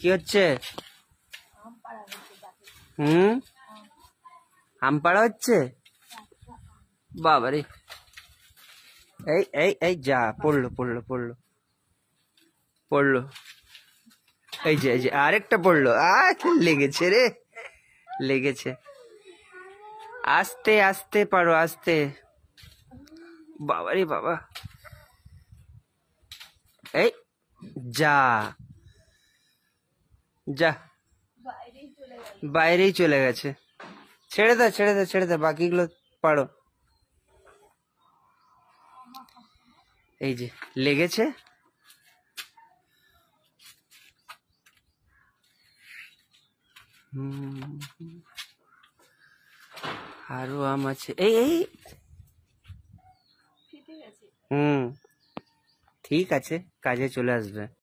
কি হচ্ছে? হুম, আম পাড়া হচ্ছে। বাবারে, এই এই এই যা পড়লো পড়লো পড়লো পড়লো। এই যে আরেকটা পড়লো। লেগেছে রে, লেগেছে। আস্তে আস্তে পারো, আস্তে। বাবারে বাবা, এই যা যা, বাইরেই চলে গেছে। ছেড়ে দাও ছেড়ে দাও ছেড়ে দাও, বাকিগুলো পারো। এই যে লেগেছে। আরো আম আছে। এই এই ঠিক আছে, কাজে চলে আসবে।